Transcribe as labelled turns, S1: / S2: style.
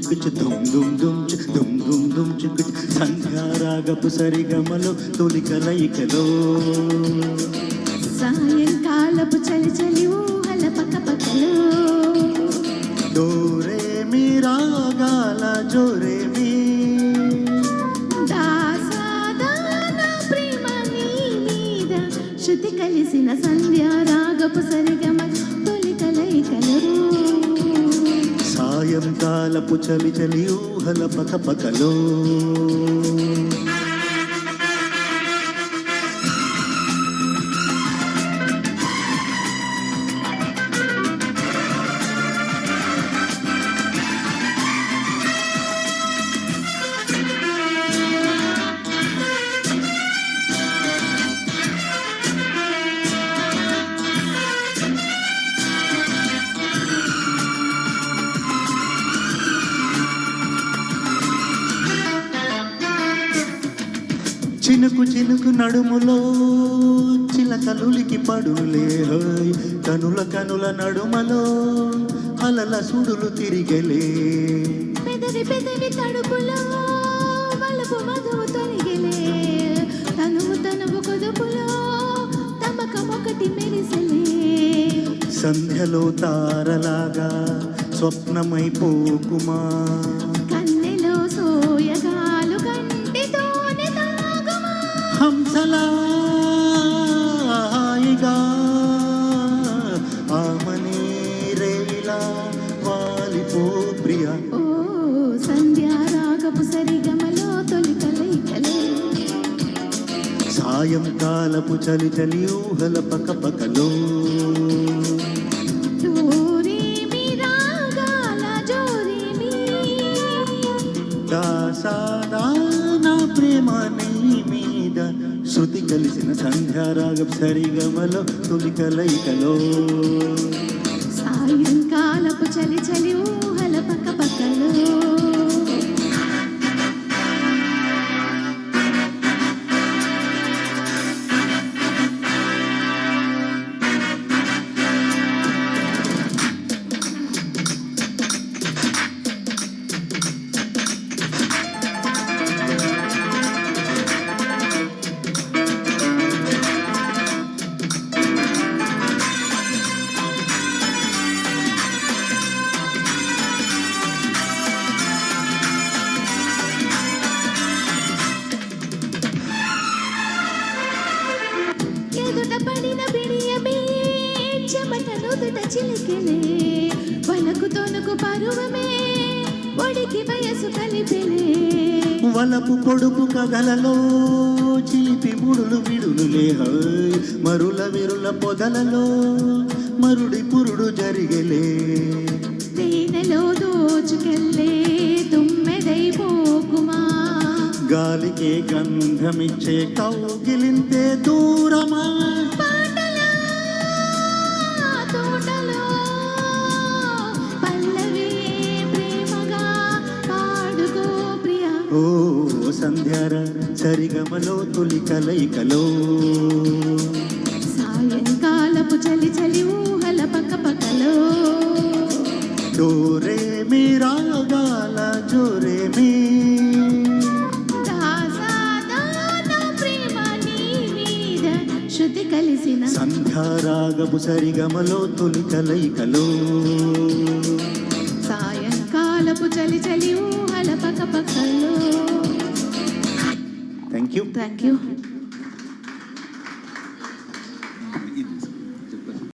S1: చిక్కు దుమ్ దుమ్ దుమ్ దుమ్ దుమ్ దుమ్ చిక్కు సంధ్యారాగపు సరిగమలో తొలి కలయికలో
S2: సాయంకాలపు చలి చలి ఊహల పక్క పక్కలో
S1: డోరే మీ రాగాల జోరే మీ
S2: దాసాదాన ప్రేమ నీ మీద శృతి కలిసిన సంధ్యారాగపు సరిగమ తొలి కలయికలో
S1: సాయంకాలపు చలి చలి ఊహల పక పకలో చినుకు చినుకు నడుములో చిలకలులికి పడులే హోయ్ కనుల కనుల నడుమలో అలల సుడులు తిరిగలే
S2: పెదవి పెదవి తడుపులో వలపు మధువు తొలగిలే తనువు తనువు కుదుపులో తమకమొకటి మెరిసలే
S1: సంధ్యలో తారలాగా స్వప్నమైపోకుమా
S2: కన్నెలో సోయగాలు కంటితోనే తాగుమా
S1: హంసలా హాయిగా ఆమని రేలా వాలిపో ప్రియా
S2: ఓ సంధ్యారాగపు సరిగమలో తొలి కలయికలే
S1: సాయంకాలపు చలి చలి ఊహల పక పకలో
S2: జోరేమి రాగాల జోరేమి
S1: దాసాదానా ప్రేమ నీ మీద శృతి కలిసిన సంధ్యారాగం సరిగమలో తొలి కలయికలో
S2: సాయంకాలపు చలి చలి ఊహల పక్క పక్కలో ఎదుట పడిన బిడియమే చెమట నుదుట చిలికెలే వనకు తొనుకు పరువమే ఒడికి వయసు కలిపెలే
S1: వలపు పొడుపు కథలలో చిలిపి ముడులు విడులులే హోయ్ మరుల విరుల పొదలలో మరుడి పురుడు జరిగలే
S2: తేనెలో దోచుకెళ్ళే తుమ్మెదైపోకుమా
S1: గాలికే గంధమిచ్చే కౌగిలింతే దూరమా
S2: పాటలో తోటలో పల్లవి ప్రేమగా పాడుకో ప్రియా
S1: ఓ సంధ్యార సరిగమలో తొలి కలయికలో
S2: సాయంకాలపు చలి చలి ఊహల పక్క పక్కలో
S1: డోరే మీ రాగాల జోరే మీ
S2: దాసాదాన ప్రేమ నీ మీద శృతి కలిసిన
S1: సంధ్యారాగపు సరిగమలో తొలి కలయికలో
S2: సాయంకాలపు చలి చలి ఊహల పక్క పక్కలో
S1: థ్యాంక్ యూ
S2: థ్యాంక్ యూ